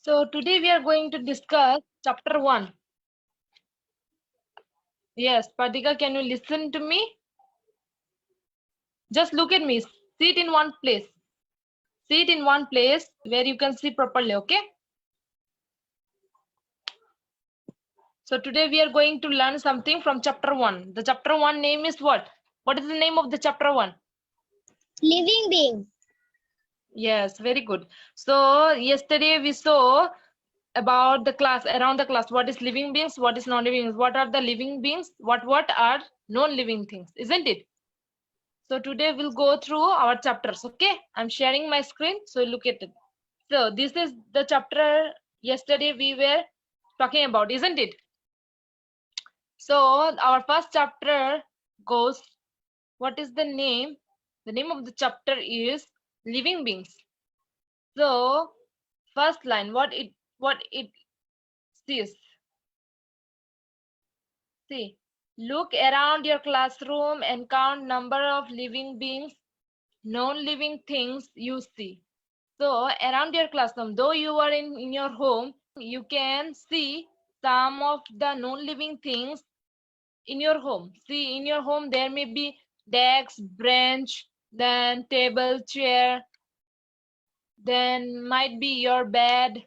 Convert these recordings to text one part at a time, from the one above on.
So today we are going to discuss chapter 1. Yes, Padika, can you listen to me? Just look at me. Sit in one place. Sit in one place where you can see properly, okay? So today we are going to learn something from chapter 1. The chapter 1 name is what? What is the name of the chapter 1? Living beings. Yes, very good. So yesterday we saw about the class, around the class, what is living beings, what is non-living beings, what are the living beings, what are non-living things, isn't it? So today we'll go through our chapters, okay? I'm sharing my screen, so look at it. So this is the chapter yesterday we were talking about, isn't it? So our first chapter goes, what is the name? The name of the chapter is living beings. So first line, what it says. See, look around your classroom and count number of living beings, non-living things you see. So around your classroom, though you are in your home, you can see some of the non-living things in your home. See, in your home there may be desk, bench, then table, chair, then might be your bed,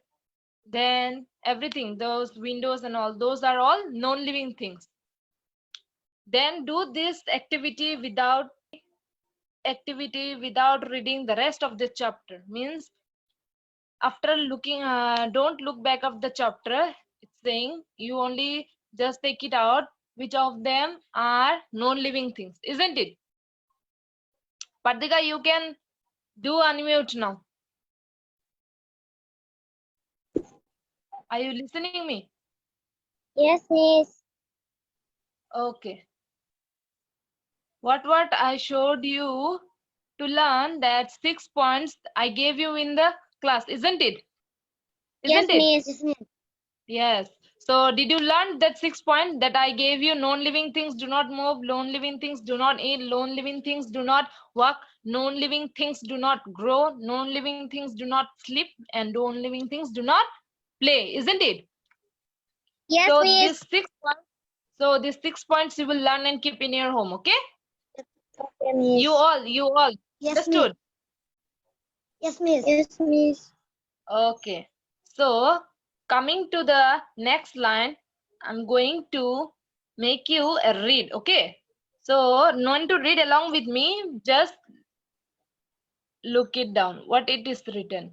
then everything, those windows and all, those are all non-living things. Then do this activity without reading the rest of the chapter. Means after looking, don't look back of the chapter. It's saying you only just take it out which of them are non-living things, isn't it? Padika, you can do unmute now. Are you listening me? Yes, miss. Okay. What I showed you to learn, that 6 points I gave you in the class, isn't it? Yes, Isn't it? miss. Yes, miss. Yes. So did you learn that 6 point that I gave you? Non-living things do not move, non-living things do not eat, non-living things do not walk, non-living things do not grow, non-living things do not sleep, and non-living things do not play, isn't it? Yes, So miss. these 6 points you will learn and keep in your home, okay? Okay, miss. You all Yes, understood? Yes, miss. Yes, miss. Okay. So coming to the next line, I'm going to make you read, okay? So no one to read along with me, just look it down, what it is written.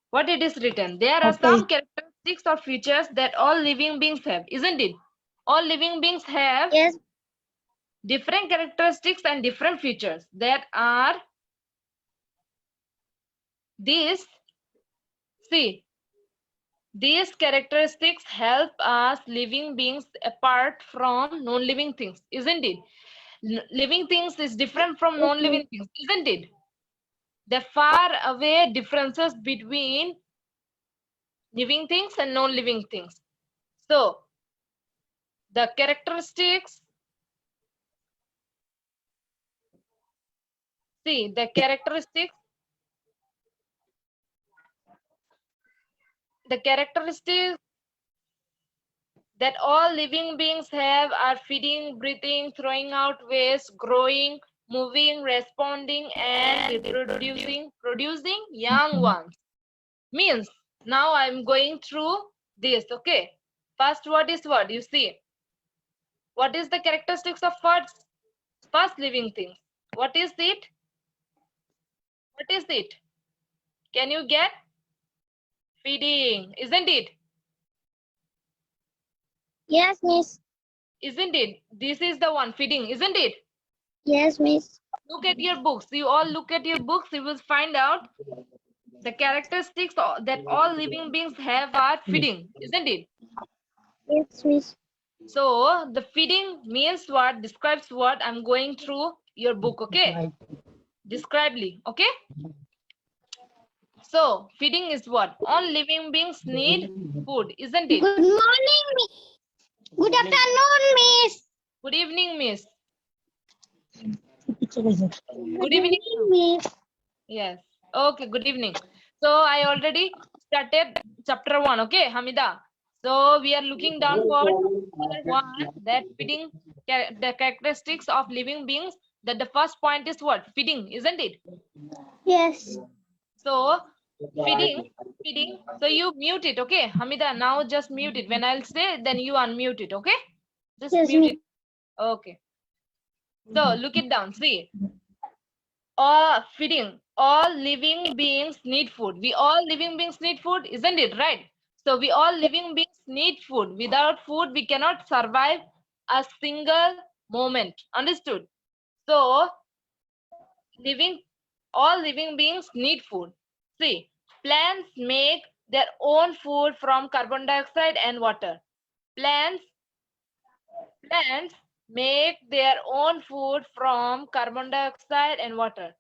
What it is written. There are some characteristics or features that all living beings have, isn't it? All living beings have Yes. different characteristics and different features that are these. See, these characteristics help us living beings apart from non-living things, isn't it? Living things is different from Yes, miss. non-living things, isn't it? The far away differences between living things and non-living things. So the characteristics, see the characteristics that all living beings have are feeding, breathing, throwing out waste, growing, moving, responding, and reproducing, producing young ones. Means now I'm going through this, okay? First word is what? You see, what is the characteristics of first living things? What is it? What is it? Can you get? Feeding, isn't it? Yes, miss. Isn't it? This is the one, feeding, isn't it? Yes, miss. Look at your books. You all look at your books, you will find out the characteristics that all living beings have are feeding, isn't it? Yes, miss. So the feeding means what? Describes what? I'm going through your book, okay? Describely, okay? So feeding is what? All living beings need food, isn't it? Good morning, miss. Good afternoon, miss. Good evening, miss. Good Good evening. evening, miss. Yes. Okay, good evening. So I already started chapter 1. Okay, Hamida. So we are looking down for chapter 1, that feeding, the characteristics of living beings. That the first point is what? Feeding, isn't it? Yes. So feeding, feeding. So you mute it, okay, Hamida. Now just mute it. When I'll say, then you unmute it, okay? Just Yes, mute Miss. it. Okay. So look it down. See, all feeding. All living beings need food. We all living beings need food, isn't it? Right. So we all living beings need food. Without food, we cannot survive a single moment. Understood? So living, all living beings need food. See, plants make their own food from carbon dioxide and water. Plants plants make their own food from carbon dioxide and water.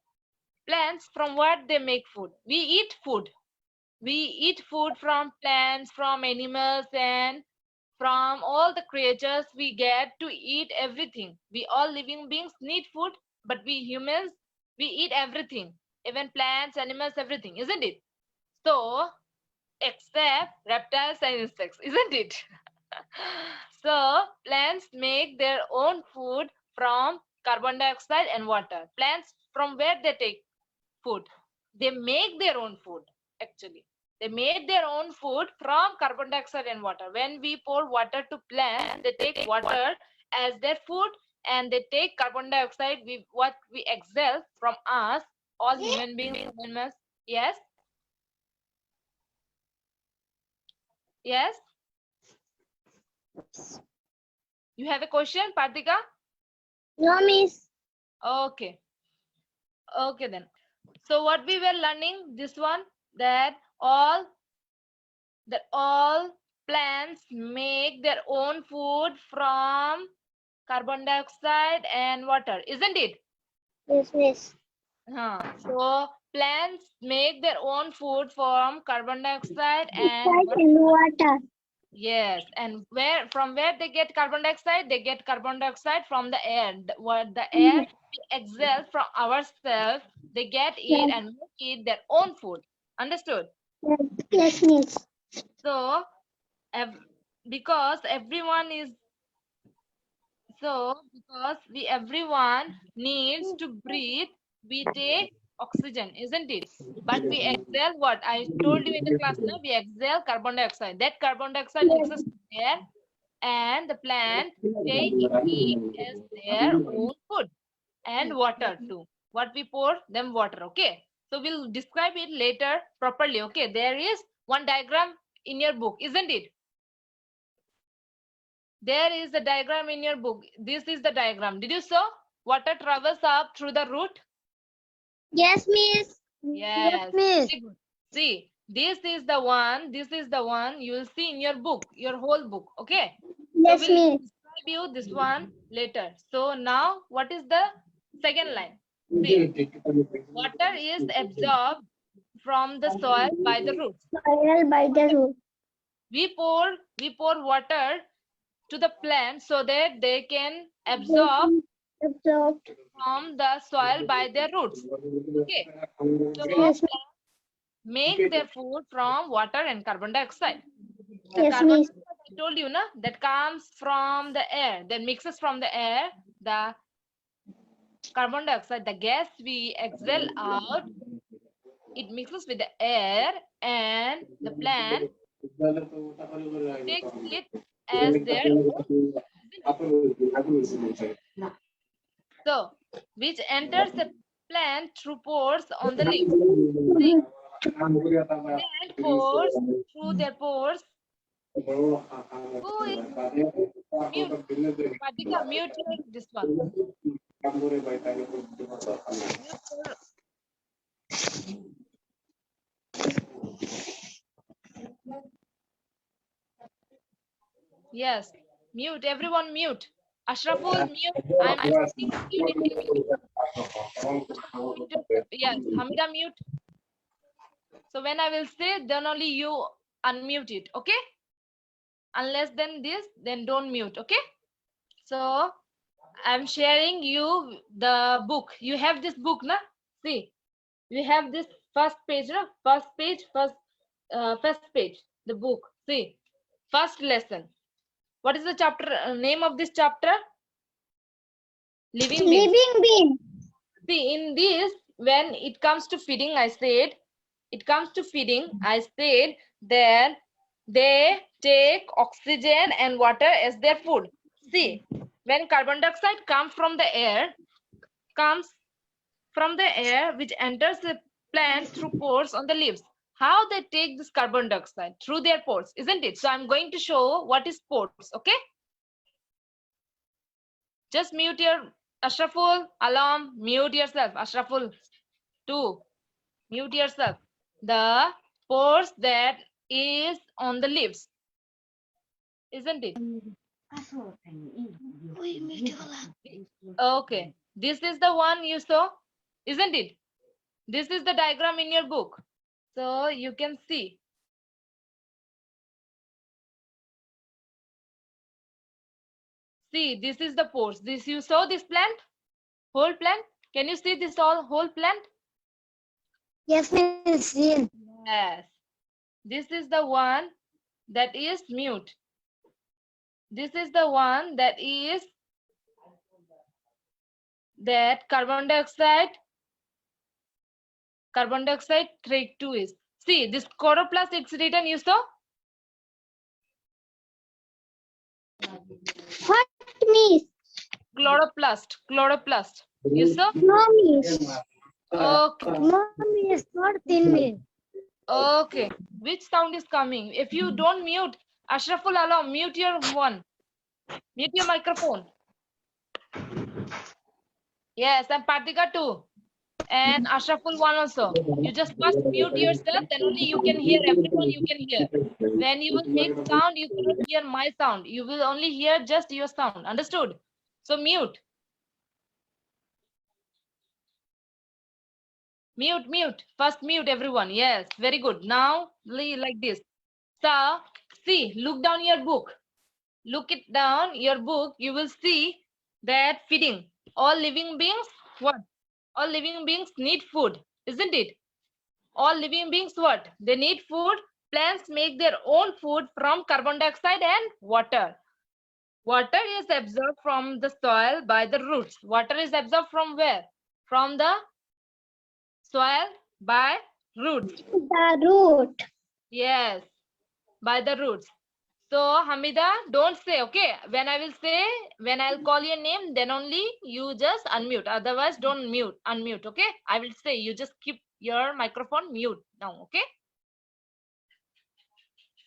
Plants, from what they make food? We eat food. We eat food from plants, from animals, and from all the creatures. We get to eat everything. We all living beings need food, but we humans, we eat everything, even plants, animals, everything, isn't it? So, except reptiles and insects, isn't it? So, plants make their own food from carbon dioxide and water. Plants, from where they take food? They make their own food, actually. They made their own food from carbon dioxide and water. When we pour water to plants, they take water as their food, and they take carbon dioxide, what we exhale from us, all human beings, animals. Yes, yes. You have a question, Partika? No, Miss. Okay, okay then. So what we were learning, this one, that all plants make their own food from carbon dioxide and water, isn't it? Yes, Miss. So plants make their own food from carbon dioxide and Salt and water. yes, and from where they get carbon dioxide? They get carbon dioxide from the air. What the air we exhale from ourselves, they get it Yes, and make it their own food. Understood? yes, Miss. So because everyone is because we everyone needs to breathe, we take oxygen, isn't it? But we exhale what? I told you in the class now, we exhale carbon dioxide. That carbon dioxide mixes with air, and the plant take it as their own food, and water too. What we pour them water, okay? So we'll describe it later properly, okay? There is one diagram in your book, isn't it? There is a diagram in your book. This is the diagram. Did you saw? Water travels up through the root. Yes, Miss. Yes. Miss. Very good. See, this is the one. This is the one you will see in your book, your whole book. Okay. So Yes, we'll Miss. describe you this one later. So now, what is the second line? See, water is absorbed from the soil by the roots. Soil by the root. We pour water to the plant so that they can absorb Absorbed. from the soil by their roots. Okay. So Yes, plants make their food from water and carbon dioxide. The yes, carbon Miss. dioxide, I told you, na, that comes from the air, that mixes from the air. The carbon dioxide, the gas we exhale out, it mixes with the air, and the plant takes it as their own. So, which enters the plant through pores on the leaves. See, plant pores through their pores. Who is mute? Pratika, mute this one. Mute your- Yes, mute. Everyone mute. Ashraful, mute. I'm asking mute it. Ashraful, mute yourself. Yes, Hamida, mute. So when I will say, then only you unmute it. Okay? Unless then this, then don't mute. Okay? So I'm sharing you the book. You have this book, na? See, we have this first page, na? First page, first first page, the book. See, first lesson. What is the chapter name of this chapter? Living beings. Living being. See, in this, when it comes to feeding, I said that they take oxygen and water as their food. See, when carbon dioxide comes from the air, which enters the plant through pores on the leaves. How they take this carbon dioxide? Through their pores, isn't it? So I'm going to show what is pores, okay? Just mute your Ashraful, Alam, mute yourself. Ashraful, too, mute yourself. The pores that is on the leaves, isn't it? Okay, this is the one you saw, isn't it? This is the diagram in your book. So you can see. See, this is the pores. This you saw this plant, whole plant. Can you see this whole plant? Yes, Miss. Yes. This is the one that is mute. This is the one that is that carbon dioxide trait 2 is. See, this chloroplast, it's written, you saw? What, Miss? Chloroplast. You saw? No, Miss. Okay. No, Miss. Not thin, Miss. Okay. Which sound is coming? If you don't mute, Ashraful Alam, mute your one. Mute your microphone. Yes, and Partika too. And Ashraful one also. You just must mute yourself, then only you can hear everyone you can hear. When you will make sound, you cannot hear my sound. You will only hear just your sound. Understood? So mute. Mute. First mute everyone. Yes, very good. Now like this. So see, look down your book. Look it down your book. You will see that feeding. All living beings, what? All living beings need food, isn't it? All living beings, what? They need food. Plants make their own food from carbon dioxide and water. Water is absorbed from the soil by the roots. Water is absorbed from where? From the soil by roots. The root. Yes, by the roots. So Hamida, don't say, okay? When I'll call your name, then only you just unmute. Otherwise, don't unmute, okay? I will say, you just keep your microphone mute now, okay?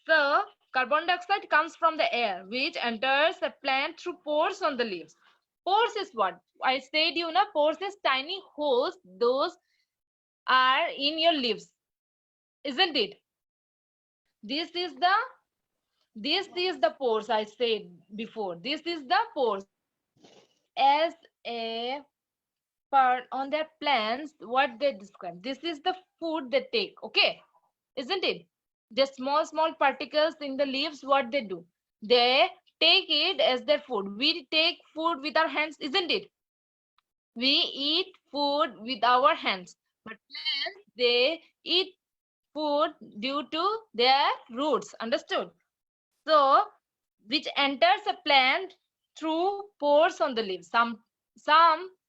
So carbon dioxide comes from the air, which enters the plant through pores on the leaves. Pores is what? I said, pores is tiny holes. Those are in your leaves, isn't it? This is the pores I said before. This is the pores. As a part on their plants, what they describe. This is the food they take, okay? Isn't it? The small particles in the leaves, what they do? They take it as their food. We take food with our hands, isn't it? We eat food with our hands. But plants, they eat food due to their roots. Understood? So, which enters a plant through pores on the leaves. Some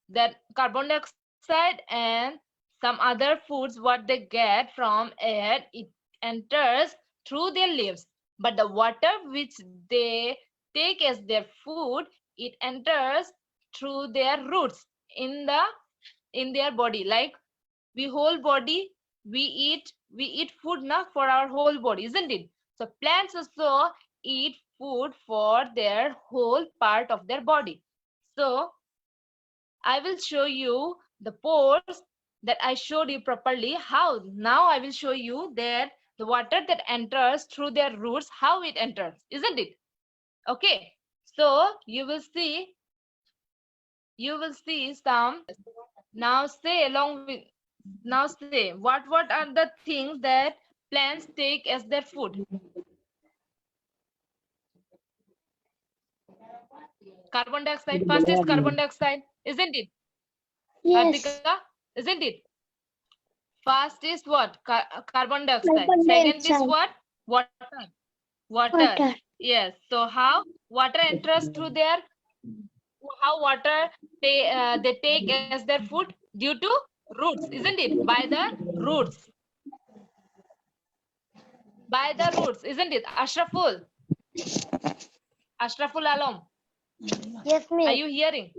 that carbon dioxide and some other foods what they get from air, it enters through their leaves. But the water which they take as their food, it enters through their roots in their body. Like we eat food now for our whole body, isn't it? So plants also eat food for their whole part of their body. So I will show you the pores that I showed you properly. How? Now I will show you that the water that enters through their roots, how it enters, isn't it? Okay. So you will see some. Now say along with, now say what are the things that plants take as their food? Carbon dioxide. First is carbon dioxide, isn't it? Yes. Hartika, isn't it? First is what? Carbon dioxide. Carbon Second is dioxide. what? Water. Water. Water. Yes. So how water enters through their, how water they take as their food due to roots, isn't it? By the roots. By the roots, isn't it? Ashraful. Ashraful Alam. Yes, Are miss. you hearing?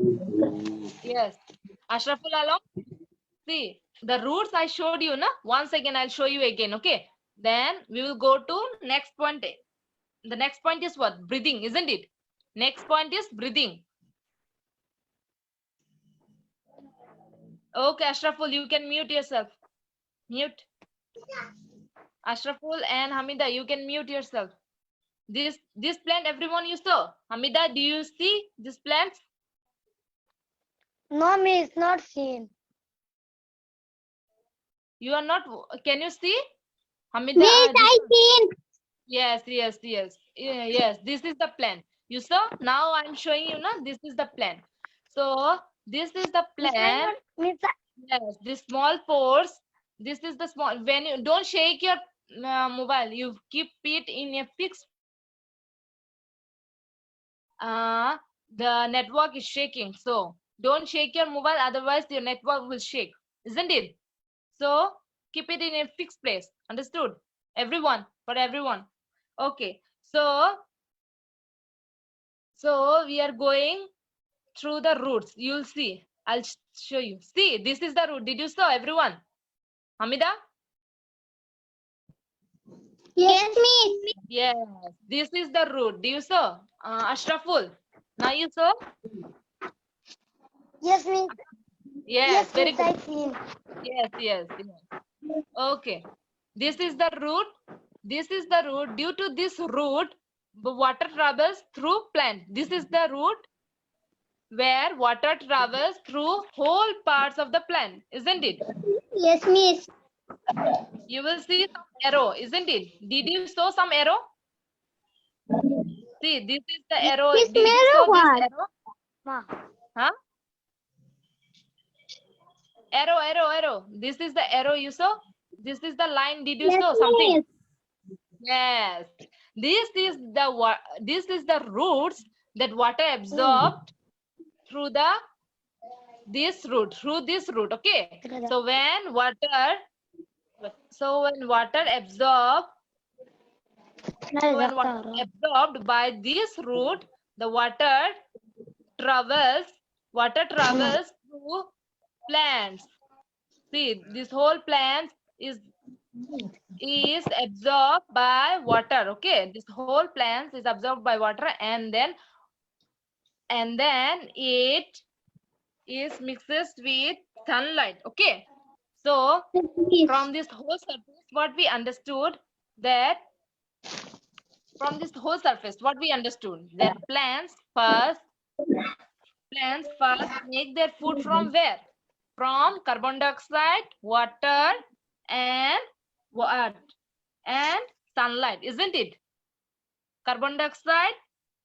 Yes. Ashraful Alam. See, the roots I showed you, na? Once again, I'll show you again, okay? Then we will go to next point. The next point is what? Breathing, isn't it? Next point is breathing. Okay, Ashraful, you can mute yourself. Mute. Ashraful and Hamida, you can mute yourself. This plant, everyone you saw. Hamida, do you see this plant? No, miss, not seen. You are not. Can you see? Hamida. Miss, I seen. Yes. Yes. This is the plan. You saw? Now I'm showing you now. This is the plan. So this is the plan. Miss, Yes. This small pores. This is the small. When you don't shake your mobile, you keep it in a fixed. The network is shaking. So don't shake your mobile. Otherwise, your network will shake. Isn't it? So keep it in a fixed place. Understood? Everyone. For everyone. Okay. So we are going through the roots. You'll see. I'll show you. See, this is the root. Did you saw everyone? Hamida? yes, miss. Yes. This is the root. Do you saw? Ashraful. Now you saw? Yes, miss. Yes. Very miss, good. I seen. Yes. Okay. This is the root. This is the root. Due to this root, the water travels through plant. This is the root where water travels through whole parts of the plant, isn't it? Yes, miss. You will see some arrow, isn't it? Did you saw some arrow? See, this is the arrow. Miss, Did you mirror saw this what? arrow? Ma. Huh? Arrow. This is the arrow you saw. This is the line. Did you Yes, saw something? miss. Yes. This is the roots that water absorbed through this root. Okay. So when water absorbed by this root, the water travels through plants. See, this whole plant is absorbed by water. Okay, this whole plant is absorbed by water, and then it is mixes with sunlight. Okay, so from this whole surface, what we understood that plants first make their food from where? From carbon dioxide, water, and sunlight, isn't it? Carbon dioxide,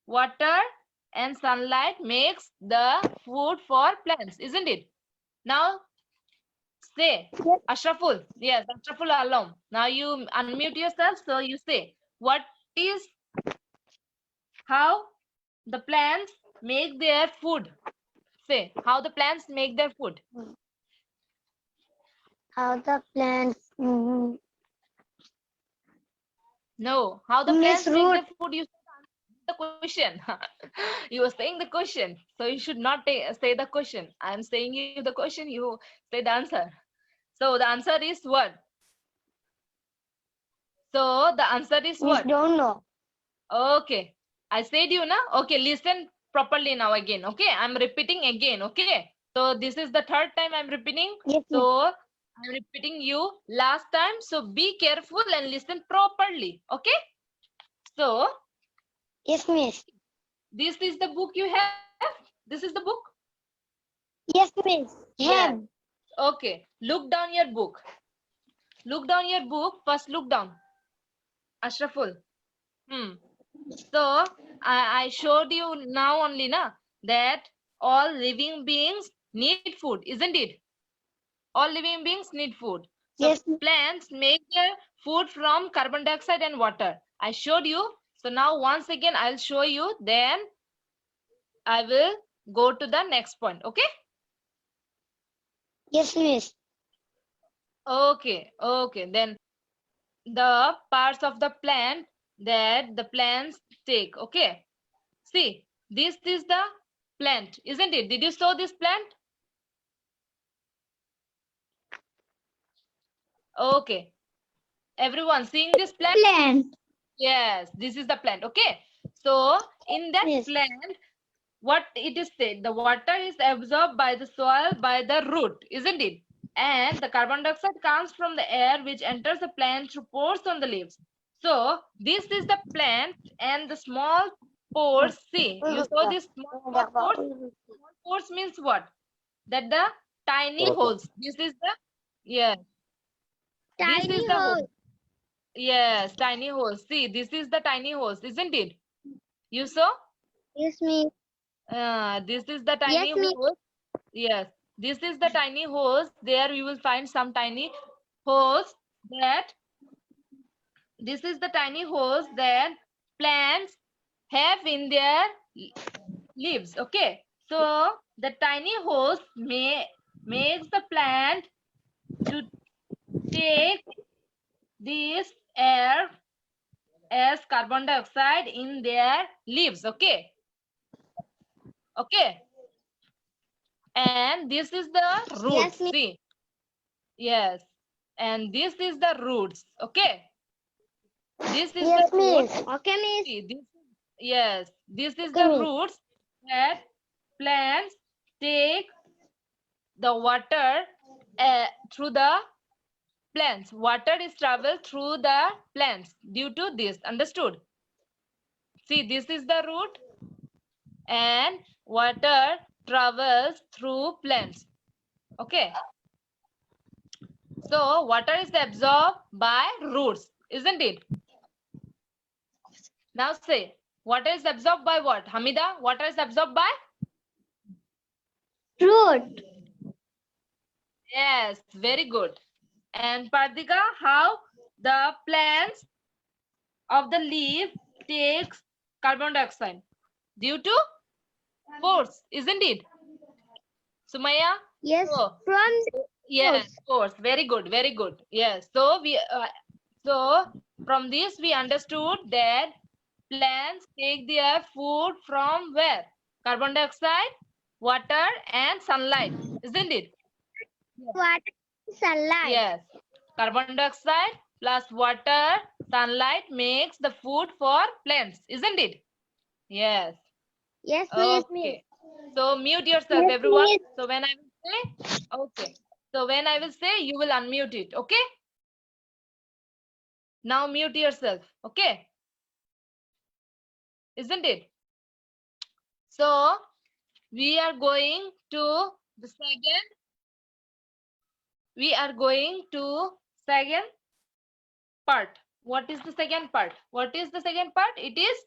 water, and sunlight makes the food for plants, isn't it? Now say, Ashraful. Yes, Ashraful Alam. Now you unmute yourself. So you say, what is how the plants make their food? Say, how the plants make their food? How the plants. No, how the Miss plants make Root. their food? You said the question. You were saying the question, so you should not say the question. I am saying you the question. You say the answer. So the answer is what? So the answer is Miss what? don't know. Okay, I said you na. Okay, listen properly now again. Okay, I'm repeating again. Okay, so this is the third time I'm repeating. Yes, miss. So I'm repeating you last time. So be careful and listen properly. Okay. So Yes, miss. this is the book you have. This is the book. Yes, miss. Yes. Okay. Look down your book. Look down your book. First, look down. Ashraful. So I showed you now only na that all living beings need food, isn't it? All living beings need food. Yes. Plants make their food from carbon dioxide and water. I showed you. So now once again I'll show you. Then I will go to the next point. Okay. Yes, miss. Okay. Okay. Then the parts of the plant that the plants take. Okay. See, this is the plant, isn't it? Did you saw this plant? Okay. Everyone seeing this plant? Plant. Yes, this is the plant. Okay. So in that Yes. plant, what it is said, the water is absorbed by the soil by the root, isn't it? And the carbon dioxide comes from the air which enters the plant through pores on the leaves. So this is the plant and the small pores. See, you saw this small pores. Small pores means what? That the tiny holes. This is the, yes, this is Tiny the hole. hole. Yes, tiny holes. See, this is the tiny holes, isn't it? You saw? Yes, miss. This is the Yes, tiny miss. hole. Yes, this is the tiny hose. There you will find some tiny hose that this is the tiny hose that plants have in their leaves. Okay, so the tiny hose makes the plant to take this air as carbon dioxide in their leaves. Okay, okay, and this is the roots. Yes, miss. See, yes, and this is the roots. Okay, this is Yes, the roots. miss. Okay, miss. See, this, yes, this is Okay, the miss. roots that plants take the water through the plants. Water is traveled through the plants due to this. Understood? See, this is the root, and water travels through plants. Okay. So water is absorbed by roots, isn't it? Now say, water is absorbed by what? Hamida, water is absorbed by? Root. Yes, very good. And Pardika, how the plants of the leaf takes carbon dioxide? Due to pores, isn't it? Sumaya? Yes. So, From yes, pores. pores. Very good, very good. Yes. So from this we understood that plants take their food from where? Carbon dioxide, water, and sunlight, isn't it? water, sunlight. Yes. Carbon dioxide plus water, sunlight makes the food for plants, isn't it? Yes. Yes, miss. Okay. So mute yourself, Yes, everyone. miss. So when I will say, okay. So when I will say, you will unmute it. Okay. Now mute yourself. Okay. Isn't it? So we are going to the second. We are going to second part. What is the second part? What is the second part? It is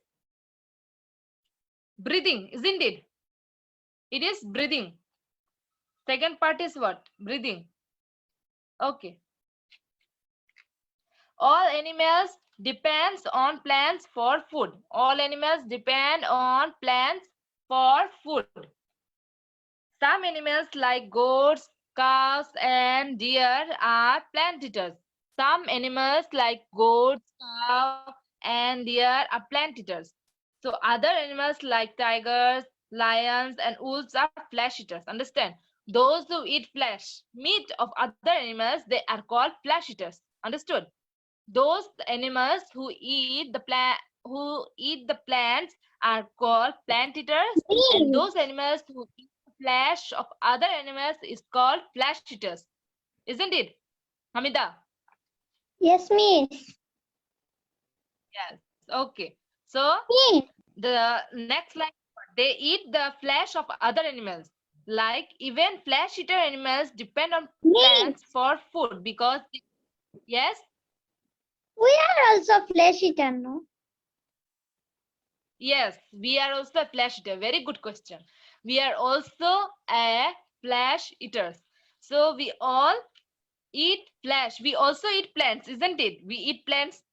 breathing, isn't it? It is breathing. Second part is what? Breathing. Okay. All animals depends on plants for food. All animals depend on plants for food. Some animals like goats, cows, and deer are plant eaters. Some animals like goats, cow, and deer are plant eaters. So other animals like tigers, lions, and wolves are flesh eaters. Understand? Those who eat flesh, meat of other animals, they are called flesh eaters. Understood? Those animals who eat the plants are called plant eaters, and Miss. those animals who eat the flesh of other animals is called flesh eaters, isn't it, Hamida? Yes, miss. Yes. Okay. So Miss. the next line, they eat the flesh of other animals. Like even flesh eater animals depend on Miss. plants for food because yes. We are also flesh eater, no? Yes, we are also a flesh eater. Very good question. We are also a flesh eaters. So we all eat flesh. We also eat plants, isn't it? We eat plants.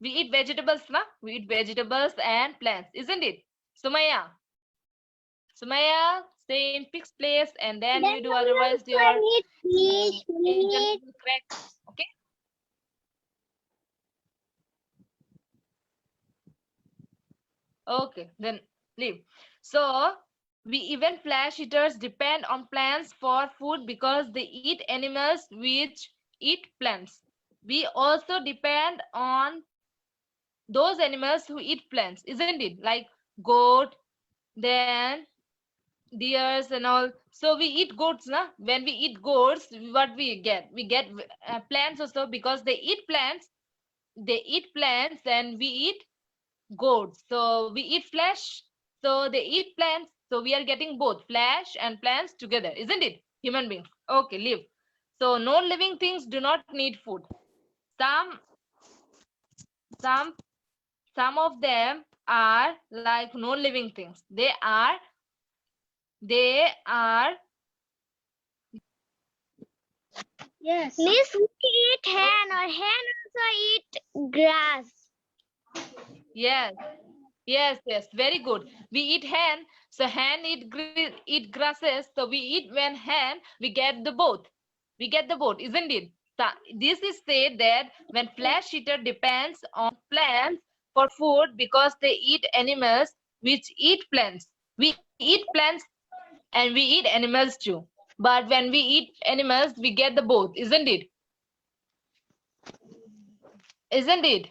We eat vegetables, na? We eat vegetables and plants, isn't it? Sumaya. Sumaya, stay in fixed place and then Then you do, otherwise also I your need fish, engine meat. will crack. Okay. Okay, then leave. So we even flesh eaters depend on plants for food because they eat animals which eat plants. We also depend on those animals who eat plants, isn't it? Like goat, then deers and all. So we eat goats, na? When we eat goats, what we get? We get plants also because they eat plants. They eat plants and we eat goats. So we eat flesh. So they eat plants. So we are getting both flesh and plants together, isn't it? Human beings. Okay, live. So no living things do not need food. Some some some of them are like no living things. They are Yes. Miss, we eat hen or hen also eat grass. yes. Yes, very good. We eat hen, so hen eat grasses. So we eat when hen, we get the both. We get the both, isn't it? So this is said that when flesh eater depends on plants for food because they eat animals which eat plants. We eat plants and we eat animals too. But when we eat animals, we get the both, isn't it? Isn't it?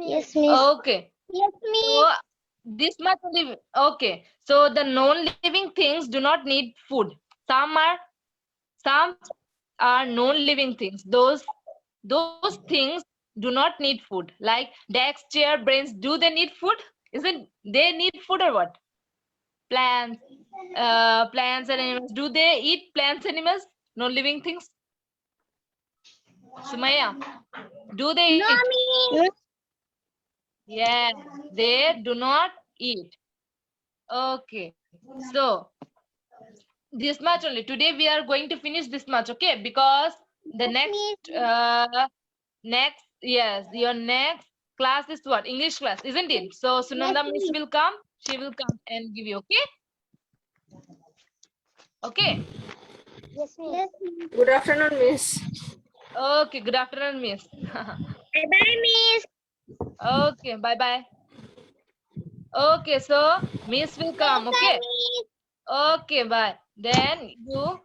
Yes, miss. Okay. Yes, So miss. this much only. Okay. So the non-living things do not need food. Some are some are non-living things. Those things do not need food. Like desks, chair, brains. Do they need food? Isn't they need food or what? Plants, plants and animals. Do they eat plants, animals? Non-living things. Sumaya, do they No, eat? miss. Yeah, they do not eat. Okay. So this much only. Today we are going to finish this much, okay? Because the Yes, miss. yes, your next class is what? English class, isn't it? So Yes, Sunanda Miss miss. will come. She will come and give you, okay? Okay. Yes, miss. Yes, miss. Good afternoon, Miss. Okay. Good afternoon, Miss. Bye-bye, miss. Okay. Bye bye. Okay. So Miss will come. Bye-bye, Okay. miss. Okay. Bye. Then you